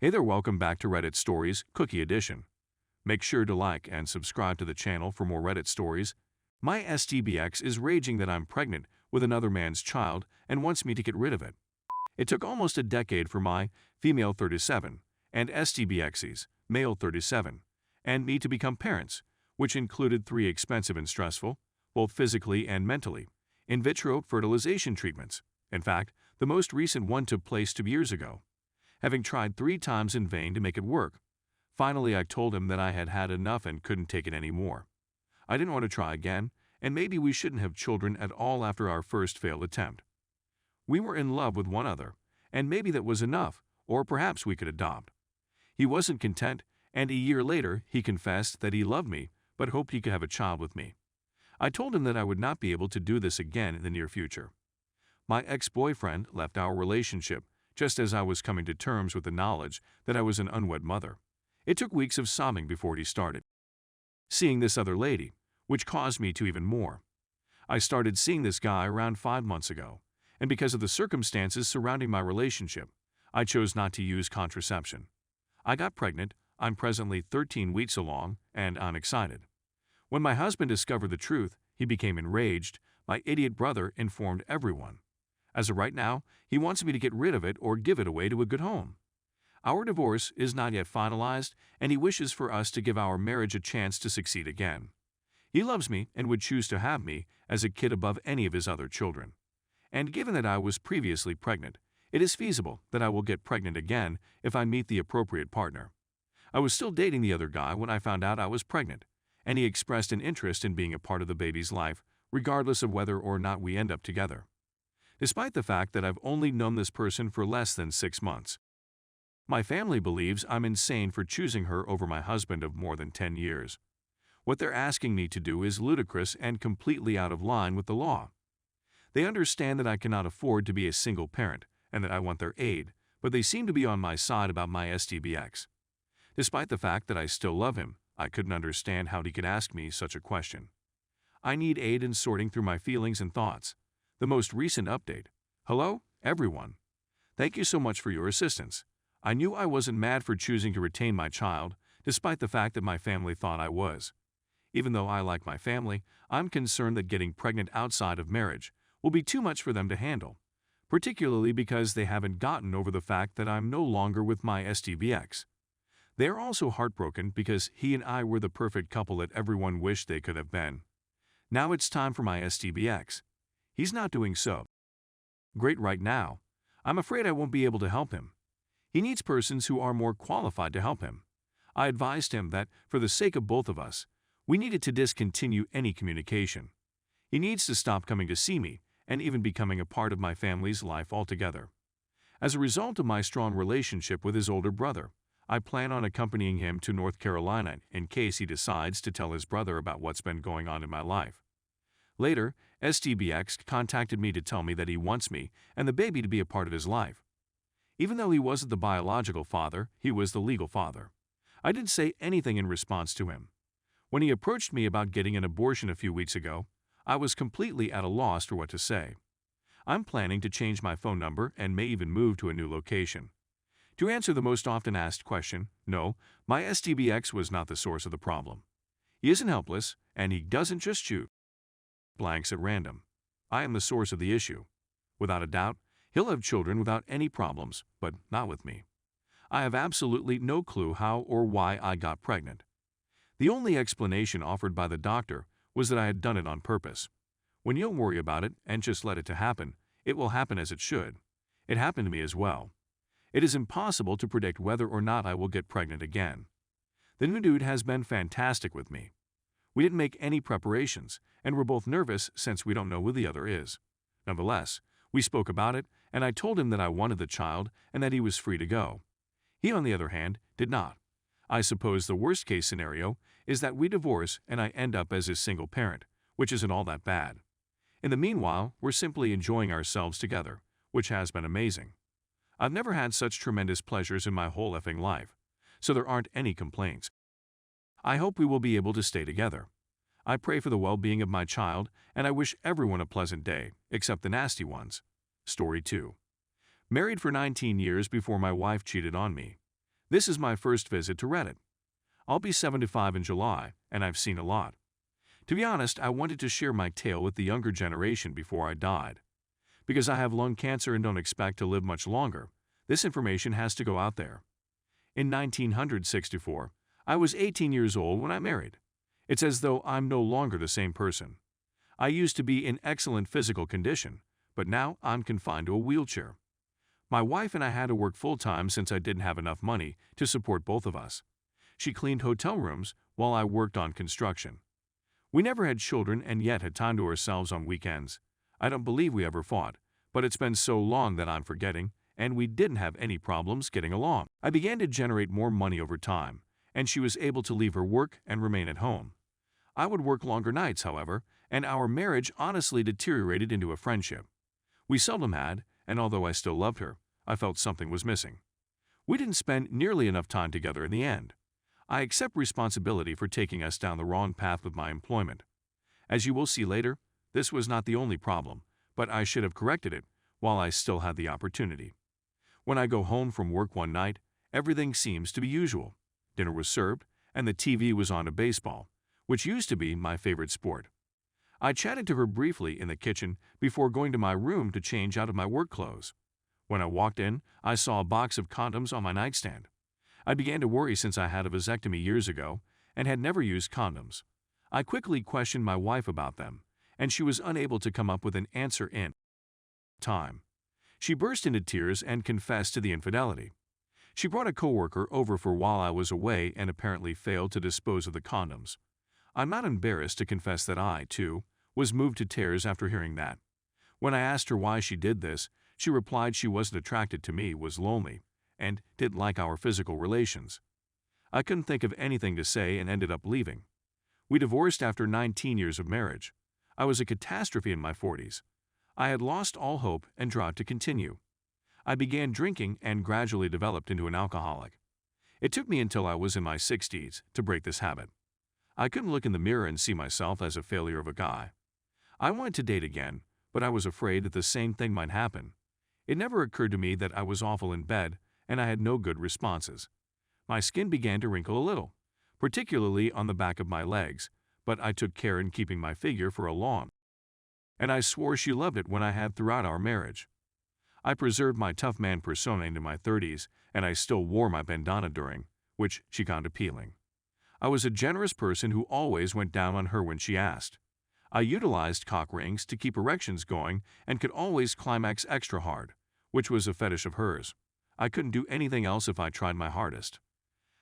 Hey there, welcome back to Reddit Stories, Cookie Edition. Make sure to like and subscribe to the channel for more Reddit stories. My STBX is raging that I'm pregnant with another man's child and wants me to get rid of it. It took almost a decade for my female 37 and STBX's male 37 and me to become parents, which included 3 expensive and stressful, both physically and mentally, in vitro fertilization treatments. In fact, the most recent one took place 2 years ago. Having tried 3 times in vain to make it work, finally I told him that I had had enough and couldn't take it anymore. I didn't want to try again, and maybe we shouldn't have children at all after our first failed attempt. We were in love with one another, and maybe that was enough, or perhaps we could adopt. He wasn't content, and a year later he confessed that he loved me but hoped he could have a child with me. I told him that I would not be able to do this again in the near future. My ex-boyfriend left our relationship just as I was coming to terms with the knowledge that I was an unwed mother. It took weeks of sobbing before he started seeing this other lady, which caused me to even more. I started seeing this guy around 5 months ago, and because of the circumstances surrounding my relationship, I chose not to use contraception. I got pregnant, I'm presently 13 weeks along, and I'm excited. When my husband discovered the truth, he became enraged. My idiot brother informed everyone. As of right now, he wants me to get rid of it or give it away to a good home. Our divorce is not yet finalized, and he wishes for us to give our marriage a chance to succeed again. He loves me and would choose to have me as a kid above any of his other children. And given that I was previously pregnant, it is feasible that I will get pregnant again if I meet the appropriate partner. I was still dating the other guy when I found out I was pregnant, and he expressed an interest in being a part of the baby's life, regardless of whether or not we end up together. Despite the fact that I've only known this person for less than 6 months. My family believes I'm insane for choosing her over my husband of more than 10 years. What they're asking me to do is ludicrous and completely out of line with the law. They understand that I cannot afford to be a single parent and that I want their aid, but they seem to be on my side about my STBX. Despite the fact that I still love him, I couldn't understand how he could ask me such a question. I need aid in sorting through my feelings and thoughts. The most recent update. Hello, everyone. Thank you so much for your assistance. I knew I wasn't mad for choosing to retain my child, despite the fact that my family thought I was. Even though I like my family, I'm concerned that getting pregnant outside of marriage will be too much for them to handle, particularly because they haven't gotten over the fact that I'm no longer with my STBX. They are also heartbroken because he and I were the perfect couple that everyone wished they could have been. Now it's time for my STBX. He's not doing so great right now. I'm afraid I won't be able to help him. He needs persons who are more qualified to help him. I advised him that, for the sake of both of us, we needed to discontinue any communication. He needs to stop coming to see me and even becoming a part of my family's life altogether. As a result of my strong relationship with his older brother, I plan on accompanying him to North Carolina in case he decides to tell his brother about what's been going on in my life. Later, STBX contacted me to tell me that he wants me and the baby to be a part of his life. Even though he wasn't the biological father, he was the legal father. I didn't say anything in response to him. When he approached me about getting an abortion a few weeks ago, I was completely at a loss for what to say. I'm planning to change my phone number and may even move to a new location. To answer the most often asked question, no, my STBX was not the source of the problem. He isn't helpless, and he doesn't just shoot blanks at random. I am the source of the issue. Without a doubt, he'll have children without any problems, but not with me. I have absolutely no clue how or why I got pregnant. The only explanation offered by the doctor was that I had done it on purpose. When you don't worry about it and just let it to happen, it will happen as it should. It happened to me as well. It is impossible to predict whether or not I will get pregnant again. The new dude has been fantastic with me. We didn't make any preparations, and we're both nervous since we don't know who the other is. Nonetheless, we spoke about it, and I told him that I wanted the child and that he was free to go. He, on the other hand, did not. I suppose the worst-case scenario is that we divorce and I end up as a single parent, which isn't all that bad. In the meanwhile, we're simply enjoying ourselves together, which has been amazing. I've never had such tremendous pleasures in my whole effing life, so there aren't any complaints. I hope we will be able to stay together. I pray for the well-being of my child, and I wish everyone a pleasant day, except the nasty ones. Story 2. Married for 19 years before my wife cheated on me. This is my first visit to Reddit. I'll be 75 in July, and I've seen a lot. To be honest, I wanted to share my tale with the younger generation before I died. Because I have lung cancer and don't expect to live much longer, this information has to go out there. In 1964, I was 18 years old when I married. It's as though I'm no longer the same person. I used to be in excellent physical condition, but now I'm confined to a wheelchair. My wife and I had to work full-time since I didn't have enough money to support both of us. She cleaned hotel rooms while I worked on construction. We never had children and yet had time to ourselves on weekends. I don't believe we ever fought, but it's been so long that I'm forgetting, and we didn't have any problems getting along. I began to generate more money over time, and she was able to leave her work and remain at home. I would work longer nights, however, and our marriage honestly deteriorated into a friendship. We seldom had, and although I still loved her, I felt something was missing. We didn't spend nearly enough time together in the end. I accept responsibility for taking us down the wrong path with my employment. As you will see later, this was not the only problem, but I should have corrected it while I still had the opportunity. When I go home from work one night, everything seems to be usual. Dinner was served, and the TV was on to baseball, which used to be my favorite sport. I chatted to her briefly in the kitchen before going to my room to change out of my work clothes. When I walked in, I saw a box of condoms on my nightstand. I began to worry since I had a vasectomy years ago and had never used condoms. I quickly questioned my wife about them, and she was unable to come up with an answer in time. She burst into tears and confessed to the infidelity. She brought a coworker over for while I was away and apparently failed to dispose of the condoms. I'm not embarrassed to confess that I, too, was moved to tears after hearing that. When I asked her why she did this, she replied she wasn't attracted to me, was lonely, and didn't like our physical relations. I couldn't think of anything to say and ended up leaving. We divorced after 19 years of marriage. I was a catastrophe in my 40s. I had lost all hope and tried to continue. I began drinking and gradually developed into an alcoholic. It took me until I was in my 60s to break this habit. I couldn't look in the mirror and see myself as a failure of a guy. I wanted to date again, but I was afraid that the same thing might happen. It never occurred to me that I was awful in bed and I had no good responses. My skin began to wrinkle a little, particularly on the back of my legs, but I took care in keeping my figure for a long. And I swore she loved it when I had throughout our marriage. I preserved my tough man persona into my 30s, and I still wore my bandana during, which she found appealing. I was a generous person who always went down on her when she asked. I utilized cock rings to keep erections going and could always climax extra hard, which was a fetish of hers. I couldn't do anything else if I tried my hardest.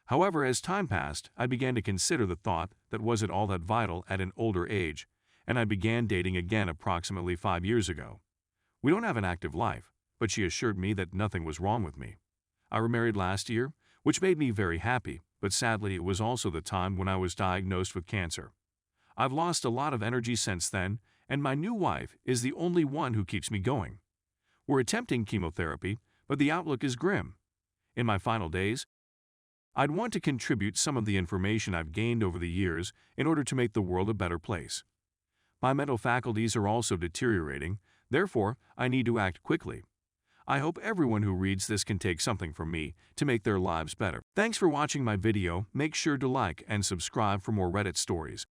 However, as time passed, I began to consider the thought that was it all that vital at an older age, and I began dating again approximately 5 years ago. We don't have an active life, but she assured me that nothing was wrong with me. I remarried last year, which made me very happy, but sadly it was also the time when I was diagnosed with cancer. I've lost a lot of energy since then, and my new wife is the only one who keeps me going. We're attempting chemotherapy, but the outlook is grim. In my final days, I'd want to contribute some of the information I've gained over the years in order to make the world a better place. My mental faculties are also deteriorating, therefore I need to act quickly. I hope everyone who reads this can take something from me to make their lives better. Thanks for watching my video. Make sure to like and subscribe for more Reddit stories.